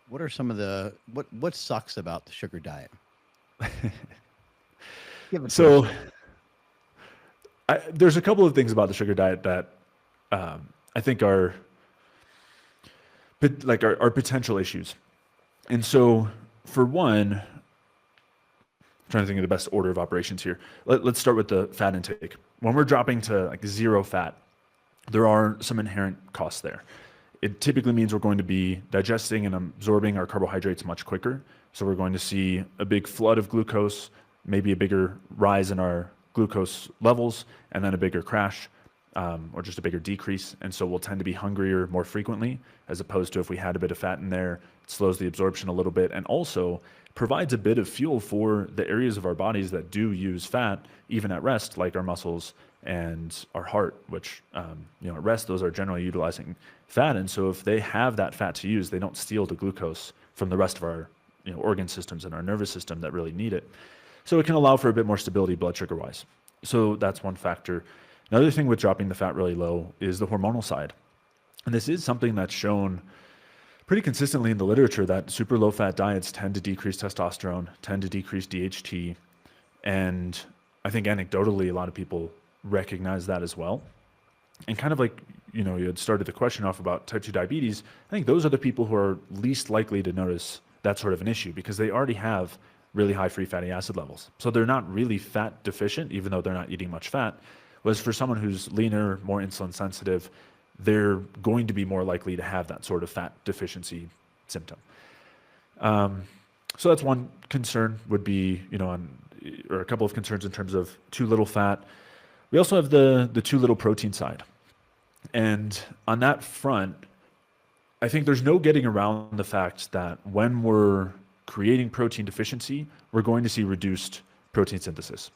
What are some of the what sucks about the sugar diet? Give it to us. So there's a couple of things about the sugar diet that I think are potential issues. And so, for one, I'm trying to think of the best order of operations here. Let's start with the fat intake. When we're dropping to like zero fat, there are some inherent costs there. It typically means we're going to be digesting and absorbing our carbohydrates much quicker. So we're going to see a big flood of glucose, maybe a bigger rise in our glucose levels, and then a bigger crash, or just a bigger decrease. And so we'll tend to be hungrier more frequently, as opposed to if we had a bit of fat in there, it slows the absorption a little bit, and also provides a bit of fuel for the areas of our bodies that do use fat, even at rest, like our muscles and our heart, which, at rest, those are generally utilizing fat. And so if they have that fat to use, they don't steal the glucose from the rest of our organ systems and our nervous system that really need it. So it can allow for a bit more stability blood sugar wise. So that's one factor. Another thing with dropping the fat really low is the hormonal side. And this is something that's shown pretty consistently in the literature, that super low fat diets tend to decrease testosterone, tend to decrease DHT. And I think anecdotally, a lot of people recognize that as well. And kind of like, you had started the question off about type 2 diabetes, I think those are the people who are least likely to notice that sort of an issue because they already have really high free fatty acid levels. So they're not really fat deficient, even though they're not eating much fat. Whereas for someone who's leaner, more insulin sensitive, they're going to be more likely to have that sort of fat deficiency symptom. So that's one concern would be, or a couple of concerns in terms of too little fat. We also have the too little protein side. And on that front, I think there's no getting around the fact that when we're creating protein deficiency, we're going to see reduced protein synthesis.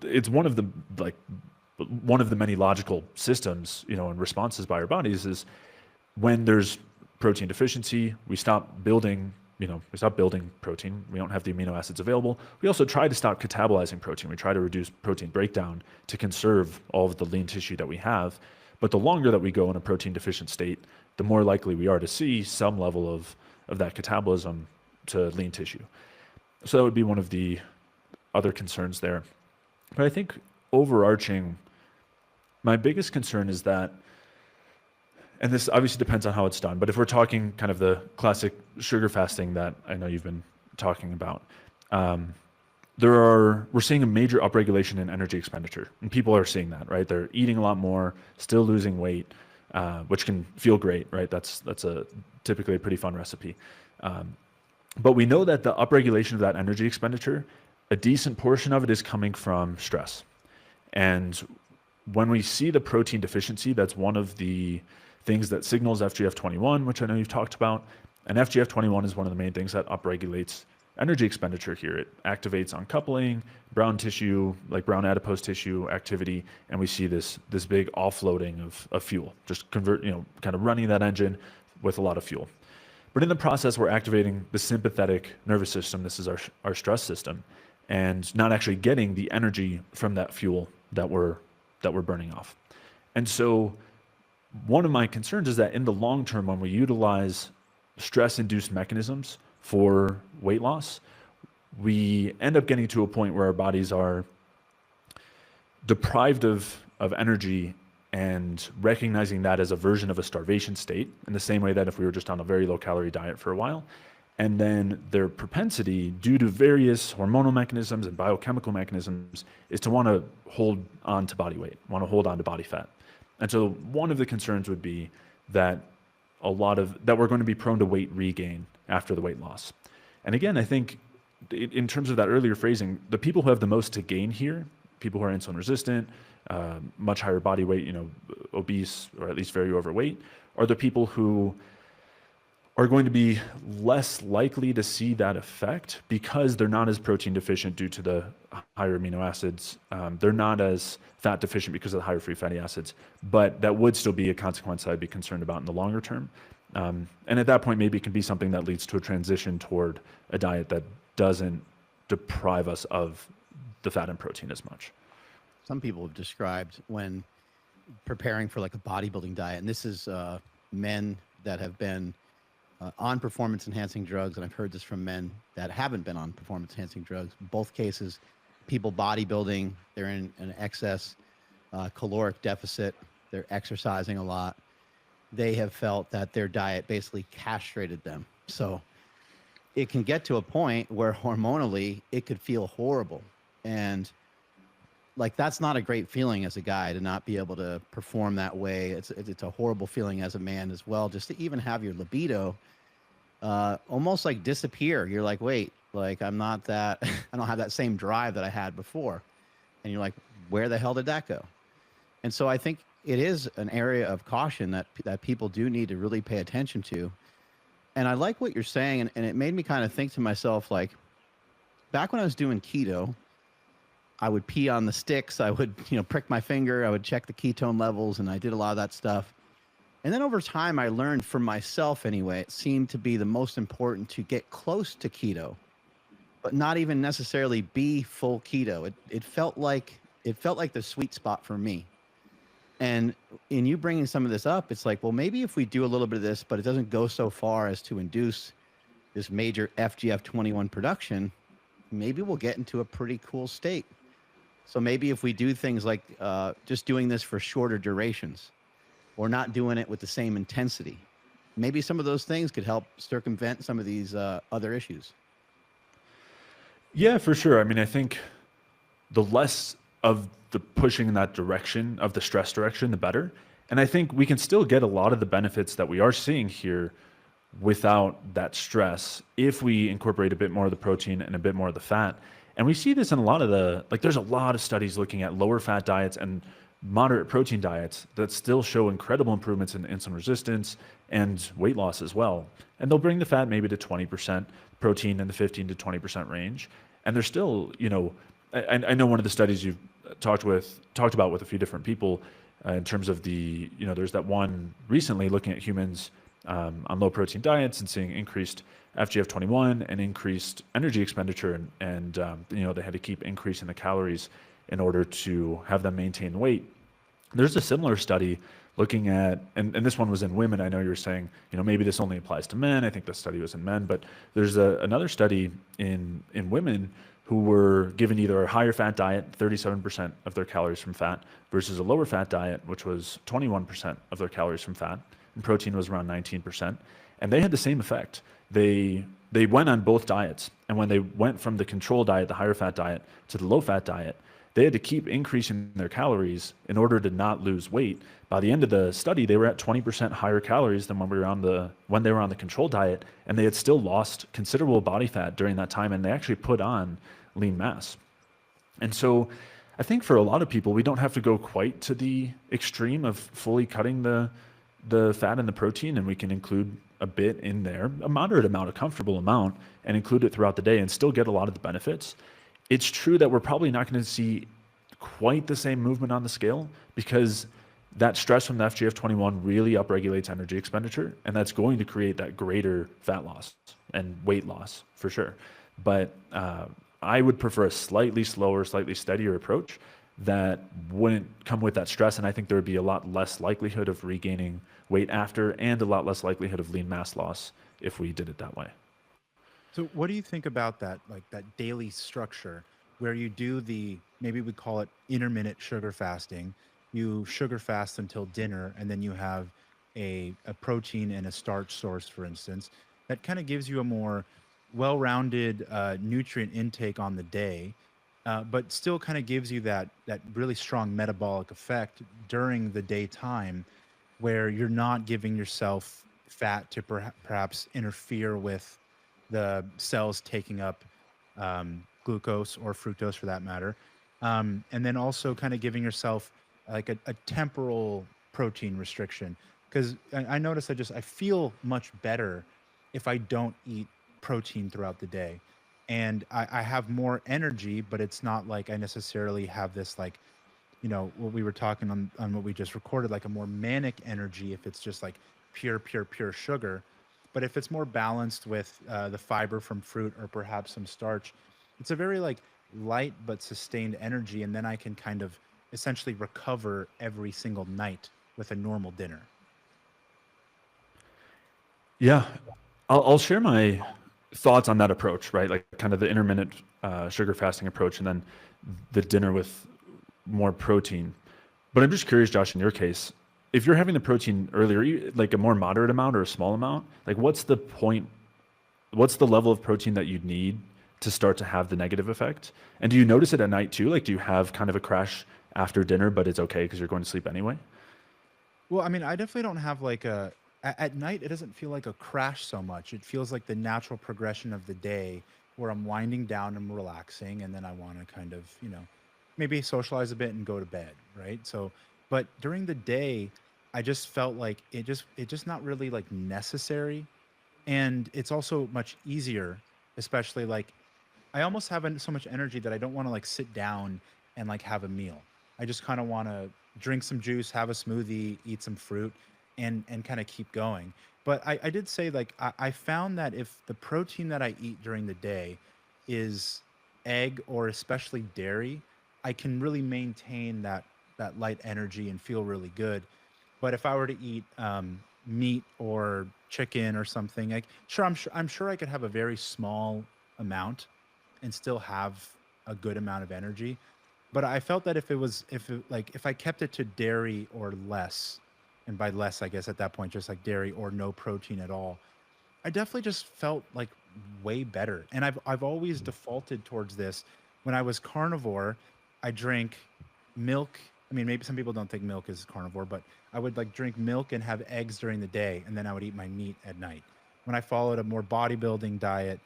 It's one of the many logical systems, and responses by our bodies is when there's protein deficiency, we stop building protein. We don't have the amino acids available. We also try to stop catabolizing protein. We try to reduce protein breakdown to conserve all of the lean tissue that we have. But the longer that we go in a protein deficient state, the more likely we are to see some level of that catabolism to lean tissue. So that would be one of the other concerns there. But I think overarching, my biggest concern is that, and this obviously depends on how it's done, but if we're talking kind of the classic sugar fasting that I know you've been talking about, we're seeing a major upregulation in energy expenditure, and people are seeing that, right? They're eating a lot more, still losing weight, which can feel great, right? That's typically a pretty fun recipe. But we know that the upregulation of that energy expenditure, a decent portion of it is coming from stress. And when we see the protein deficiency, that's one of the things that signals FGF21, which I know you've talked about. And FGF21 is one of the main things that upregulates energy expenditure here. It activates uncoupling, brown tissue, like brown adipose tissue activity, and we see this big offloading of fuel, just kind of running that engine with a lot of fuel. But in the process, we're activating the sympathetic nervous system. This is our stress system, and not actually getting the energy from that fuel that we're burning off. And so one of my concerns is that in the long term, when we utilize stress-induced mechanisms for weight loss, we end up getting to a point where our bodies are deprived of energy and recognizing that as a version of a starvation state, in the same way that if we were just on a very low-calorie diet for a while. And then their propensity, due to various hormonal mechanisms and biochemical mechanisms, is to want to hold on to body weight, want to hold on to body fat. And so one of the concerns would be that that we're going to be prone to weight regain after the weight loss. And again, I think in terms of that earlier phrasing, the people who have the most to gain here, people who are insulin resistant, much higher body weight, obese, or at least very overweight, are the people who are going to be less likely to see that effect because they're not as protein deficient due to the higher amino acids. They're not as fat deficient because of the higher free fatty acids, but that would still be a consequence I'd be concerned about in the longer term. And at that point, maybe it can be something that leads to a transition toward a diet that doesn't deprive us of the fat and protein as much. Some people have described when preparing for like a bodybuilding diet, and this is men that have been on performance enhancing drugs, and I've heard this from men that haven't been on performance enhancing drugs. Both cases, people bodybuilding, they're in an excess caloric deficit, they're exercising a lot. They have felt that their diet basically castrated them. So it can get to a point where hormonally it could feel horrible. And like, that's not a great feeling as a guy to not be able to perform that way. It's a horrible feeling as a man as well, just to even have your libido almost like disappear. You're like, wait, like I'm not that, I don't have that same drive that I had before. And you're like, where the hell did that go? And so I think it is an area of caution that people do need to really pay attention to. And I like what you're saying, and it made me kind of think to myself, like, back when I was doing keto, I would pee on the sticks, I would, prick my finger, I would check the ketone levels, and I did a lot of that stuff. And then over time, I learned for myself anyway, it seemed to be the most important to get close to keto, but not even necessarily be full keto. It felt like the sweet spot for me. And in you bringing some of this up, it's like, well, maybe if we do a little bit of this, but it doesn't go so far as to induce this major FGF21 production, maybe we'll get into a pretty cool state. So maybe if we do things like just doing this for shorter durations or not doing it with the same intensity, maybe some of those things could help circumvent some of these other issues. Yeah, for sure. I mean, I think the less of the pushing in that direction, of the stress direction, the better. And I think we can still get a lot of the benefits that we are seeing here without that stress if we incorporate a bit more of the protein and a bit more of the fat. And we see this in a lot of there's a lot of studies looking at lower fat diets and moderate protein diets that still show incredible improvements in insulin resistance and weight loss as well. And they'll bring the fat maybe to 20%, protein in the 15 to 20% range. And they're still, I know one of the studies you've talked about with a few different people in terms of there's that one recently looking at humans on low protein diets and seeing increased FGF21 and increased energy expenditure. And they had to keep increasing the calories in order to have them maintain weight. There's a similar study looking at, and this one was in women. I know you were saying, maybe this only applies to men. I think the study was in men, but there's another study in women who were given either a higher fat diet, 37% of their calories from fat, versus a lower fat diet, which was 21% of their calories from fat, and protein was around 19%. And they had the same effect. They went on both diets. And when they went from the control diet, the higher fat diet, to the low fat diet, they had to keep increasing their calories in order to not lose weight. By the end of the study, they were at 20% higher calories than when they were on the control diet, and they had still lost considerable body fat during that time, and they actually put on lean mass. And so I think for a lot of people, we don't have to go quite to the extreme of fully cutting the fat and the protein, and we can include a bit in there, a moderate amount, a comfortable amount, and include it throughout the day and still get a lot of the benefits. It's true that we're probably not going to see quite the same movement on the scale because that stress from the FGF21 really upregulates energy expenditure, and that's going to create that greater fat loss and weight loss for sure. But I would prefer a slightly slower, slightly steadier approach that wouldn't come with that stress, and I think there would be a lot less likelihood of regaining weight after and a lot less likelihood of lean mass loss if we did it that way. So what do you think about that, like that daily structure where you do maybe we call it intermittent sugar fasting? You sugar fast until dinner, and then you have a protein and a starch source, for instance, that kind of gives you a more well-rounded nutrient intake on the day, but still kind of gives you that really strong metabolic effect during the daytime where you're not giving yourself fat to perhaps interfere with the cells taking up glucose or fructose for that matter. And then also kind of giving yourself like a temporal protein restriction. Because I notice I feel much better if I don't eat protein throughout the day. And I have more energy, but it's not like I necessarily have this like, what we were talking on what we just recorded, like a more manic energy if it's just like pure sugar. But if it's more balanced with the fiber from fruit or perhaps some starch, it's a very like light but sustained energy. And then I can kind of essentially recover every single night with a normal dinner. Yeah, I'll share my thoughts on that approach, right? Like kind of the intermittent sugar fasting approach, and then the dinner with more protein. But I'm just curious, Josh, in your case, if you're having the protein earlier, like a more moderate amount or a small amount, like what's the point? What's the level of protein that you need to start to have the negative effect? And do you notice it at night too? Like, do you have kind of a crash after dinner, but it's okay because you're going to sleep anyway? Well, I mean, I definitely don't have like at night, it doesn't feel like a crash so much. It feels like the natural progression of the day where I'm winding down and relaxing, and then I want to kind of, maybe socialize a bit and go to bed, right? So, but during the day, I just felt like it just not really like necessary. And it's also much easier, especially like I almost have so much energy that I don't want to like sit down and like have a meal. I just kind of want to drink some juice, have a smoothie, eat some fruit, and kind of keep going. But I did say like I found that if the protein that I eat during the day is egg or especially dairy, I can really maintain that light energy and feel really good. But if I were to eat meat or chicken or something, like I'm sure I could have a very small amount and still have a good amount of energy. But I felt that if I kept it to dairy or less, and by less I guess at that point just like dairy or no protein at all, I definitely just felt like way better. And I've always defaulted towards this. When I was carnivore, I drank milk. I mean, maybe some people don't think milk is carnivore, but I would like drink milk and have eggs during the day, and then I would eat my meat at night. When I followed a more bodybuilding diet,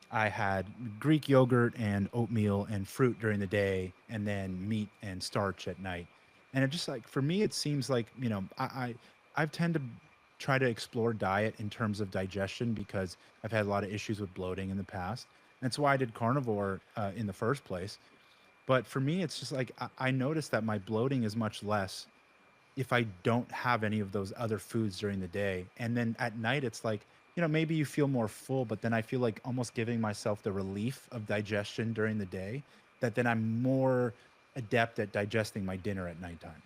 I had Greek yogurt and oatmeal and fruit during the day, and then meat and starch at night. And it just like for me, it seems like I've tend to try to explore diet in terms of digestion because I've had a lot of issues with bloating in the past. That's why I did carnivore in the first place. But for me, it's just like I noticed that my bloating is much less if I don't have any of those other foods during the day. And then at night, it's like, maybe you feel more full, but then I feel like almost giving myself the relief of digestion during the day, that then I'm more adept at digesting my dinner at nighttime.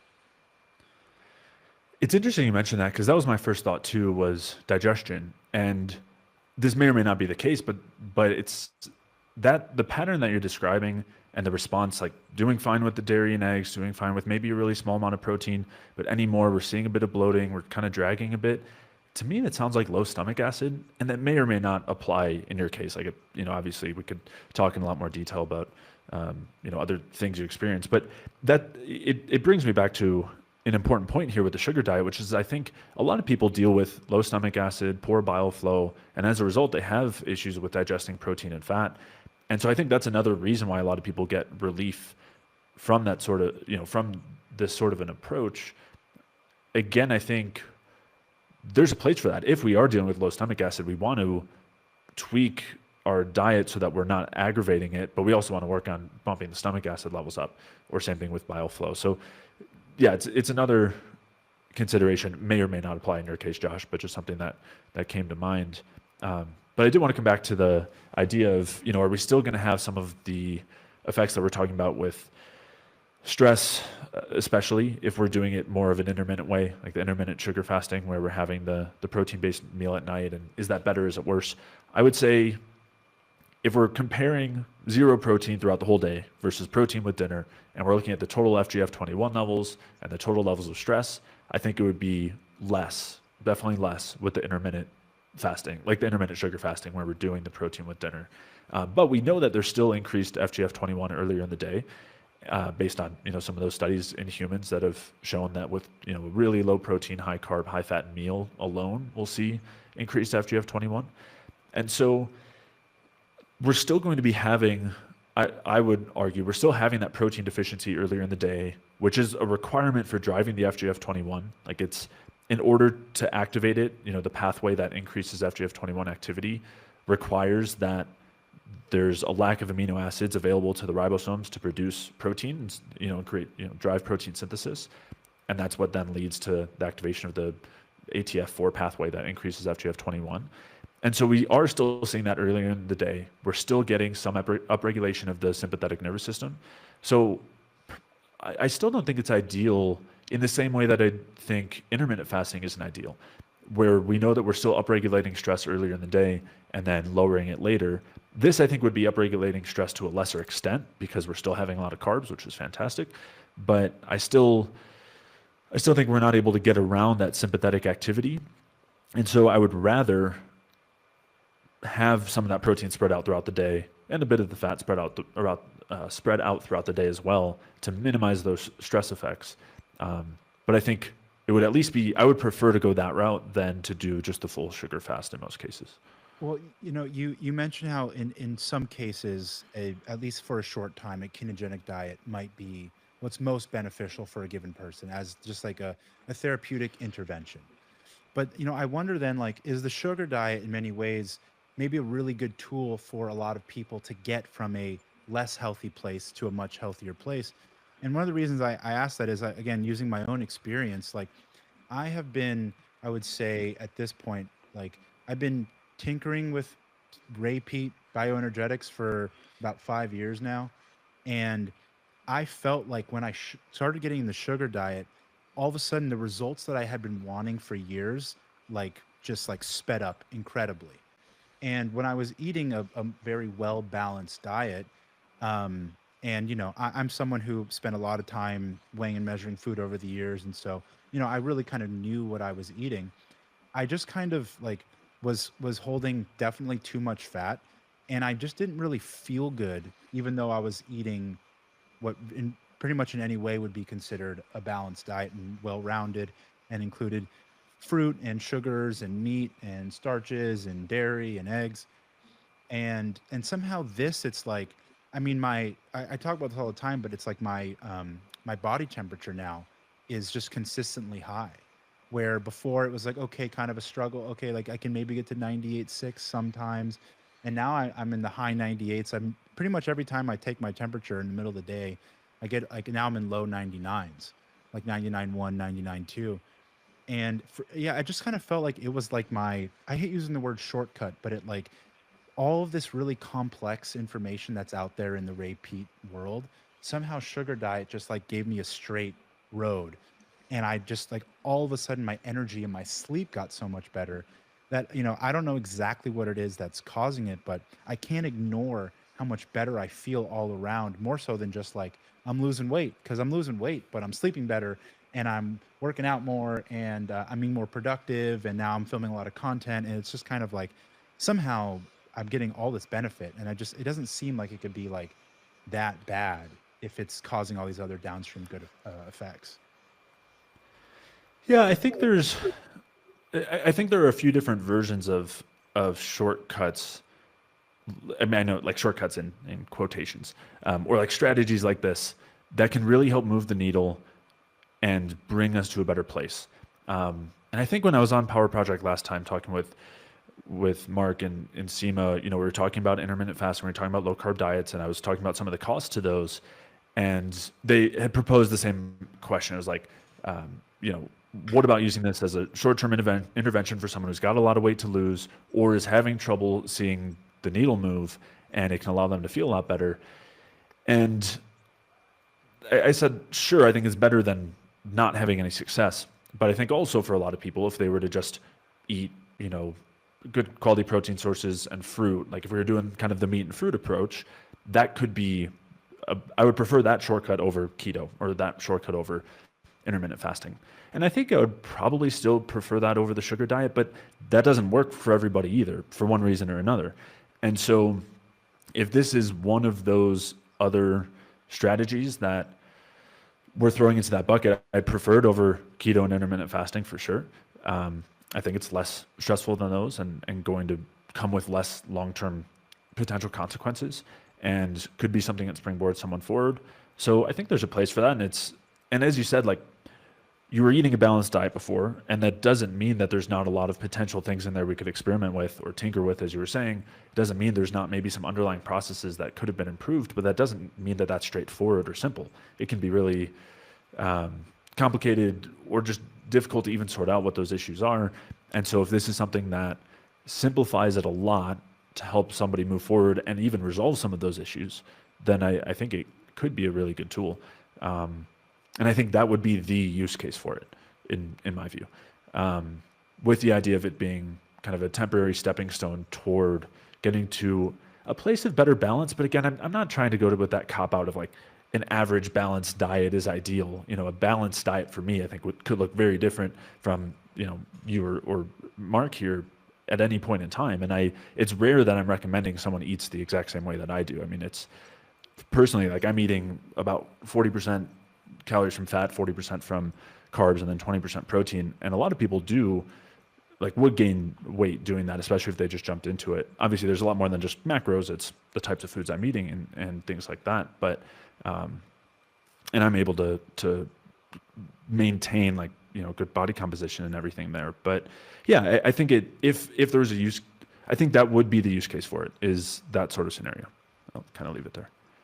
It's interesting you mentioned that because that was my first thought too, was digestion. And this may or may not be the case, but it's that the pattern that you're describing and the response, like doing fine with the dairy and eggs, doing fine with maybe a really small amount of protein, but anymore, we're seeing a bit of bloating, we're kind of dragging a bit. To me, that sounds like low stomach acid, and that may or may not apply in your case. Like, obviously we could talk in a lot more detail about, other things you experience, but that it brings me back to an important point here with the sugar diet, which is I think a lot of people deal with low stomach acid, poor bile flow, and as a result, they have issues with digesting protein and fat. And so I think that's another reason why a lot of people get relief from that sort of, from this sort of an approach. Again, I think there's a place for that. If we are dealing with low stomach acid, we want to tweak our diet so that we're not aggravating it, but we also want to work on bumping the stomach acid levels up, or same thing with bile flow. So yeah, it's another consideration, may or may not apply in your case, Josh, but just something that came to mind. But I did want to come back to the idea of, are we still going to have some of the effects that we're talking about with stress, especially if we're doing it more of an intermittent way, like the intermittent sugar fasting, where we're having the protein-based meal at night? And is that better? Is it worse? I would say if we're comparing zero protein throughout the whole day versus protein with dinner, and we're looking at the total FGF21 levels and the total levels of stress, I think it would be less, definitely less with the intermittent fasting, like the intermittent sugar fasting, where we're doing the protein with dinner. But we know that there's still increased FGF21 earlier in the day, based on some of those studies in humans that have shown that with really low protein, high carb, high fat meal alone, we'll see increased FGF21. And so we're still going to be having, I would argue, we're still having that protein deficiency earlier in the day, which is a requirement for driving the FGF21. Like, it's in order to activate it, the pathway that increases FGF21 activity requires that there's a lack of amino acids available to the ribosomes to produce proteins, drive protein synthesis. And that's what then leads to the activation of the ATF4 pathway that increases FGF21. And so we are still seeing that earlier in the day. We're still getting some upregulation of the sympathetic nervous system. So I still don't think it's ideal in the same way that I think intermittent fasting isn't ideal. where we know that we're still upregulating stress earlier in the day and then lowering it later. This, I think, would be upregulating stress to a lesser extent because we're still having a lot of carbs, which is fantastic. But I still think we're not able to get around that sympathetic activity. And so I would rather have some of that protein spread out throughout the day and a bit of the fat spread out throughout the day as well to minimize those stress effects. But I think it would at least be, I would prefer to go that route than to do just the full sugar fast in most cases. Well, you mentioned how in some cases, at least for a short time, a ketogenic diet might be what's most beneficial for a given person as just like a therapeutic intervention. But, I wonder then, like, is the sugar diet in many ways maybe a really good tool for a lot of people to get from a less healthy place to a much healthier place? And one of the reasons I ask that is, again, using my own experience, like I have been, I would say at this point, like I've been tinkering with Repeat bioenergetics for about 5 years now. And I felt like when I started getting the sugar diet, all of a sudden the results that I had been wanting for years, like just like sped up incredibly. And when I was eating a very well balanced diet, and I'm someone who spent a lot of time weighing and measuring food over the years, and so I really kind of knew what I was eating. I just kind of like was holding definitely too much fat, and I just didn't really feel good, even though I was eating what in pretty much in any way would be considered a balanced diet and well-rounded, and included fruit and sugars and meat and starches and dairy and eggs. And somehow this, it's like, I mean, I talk about this all the time, but it's like my body temperature now is just consistently high, where before it was like, okay, kind of a struggle, okay, like I can maybe get to 98.6 sometimes, and now I'm in the high 98s. I'm pretty much every time I take my temperature in the middle of the day, I get like, now I'm in low 99s, like 99.1, 99.2. And yeah, I just kind of felt like it was like I hate using the word shortcut, but it like all of this really complex information that's out there in the repeat world, somehow sugar diet just like gave me a straight road. And I just like all of a sudden my energy and my sleep got so much better that, I don't know exactly what it is that's causing it, but I can't ignore how much better I feel all around, more so than just like I'm losing weight, because I'm losing weight, but I'm sleeping better and I'm working out more, and I'm being more productive, and now I'm filming a lot of content, and it's just kind of like somehow I'm getting all this benefit, and it doesn't seem like it could be like that bad if it's causing all these other downstream good effects. Yeah, I think there are a few different versions of shortcuts. I mean, I know like shortcuts in quotations, or like strategies like this that can really help move the needle and bring us to a better place. And I think when I was on Power Project last time talking with Mark and Seema, we were talking about intermittent fasting, we were talking about low carb diets, and I was talking about some of the costs to those. And they had proposed the same question. It was like, what about using this as a short-term intervention for someone who's got a lot of weight to lose or is having trouble seeing the needle move, and it can allow them to feel a lot better? And I said, sure, I think it's better than not having any success. But I think also for a lot of people, if they were to just eat, good quality protein sources and fruit, like if we were doing kind of the meat and fruit approach, that could be, I would prefer that shortcut over keto, or that shortcut over intermittent fasting. And I think I would probably still prefer that over the sugar diet, but that doesn't work for everybody either, for one reason or another. And so if this is one of those other strategies that we're throwing into that bucket, I'd prefer it over keto and intermittent fasting for sure. I think it's less stressful than those, and going to come with less long-term potential consequences, and could be something that springboards someone forward. So I think there's a place for that. And as you said, like, you were eating a balanced diet before, and that doesn't mean that there's not a lot of potential things in there we could experiment with or tinker with, as you were saying. It doesn't mean there's not maybe some underlying processes that could have been improved, but that doesn't mean that that's straightforward or simple. It can be really complicated or just difficult to even sort out what those issues are. And so if this is something that simplifies it a lot to help somebody move forward and even resolve some of those issues, then I think it could be a really good tool. And I think that would be the use case for it, in my view. with the idea of it being kind of a temporary stepping stone toward getting to a place of better balance. But again, I'm not trying to go to with that cop out of like an average balanced diet is ideal. You know, a balanced diet for me, I think could look very different from, you know, you or Mark here at any point in time. And it's rare that I'm recommending someone eats the exact same way that I do. I mean, it's personally like I'm eating about 40% calories from fat, 40% from carbs, and then 20% protein. And a lot of people would gain weight doing that, especially if they just jumped into it. Obviously there's a lot more than just macros. It's the types of foods I'm eating and things like that. But, and I'm able to maintain like, you know, good body composition and everything there. But yeah, I think if there was a use, I think that would be the use case for it, is that sort of scenario. I'll kind of leave it there.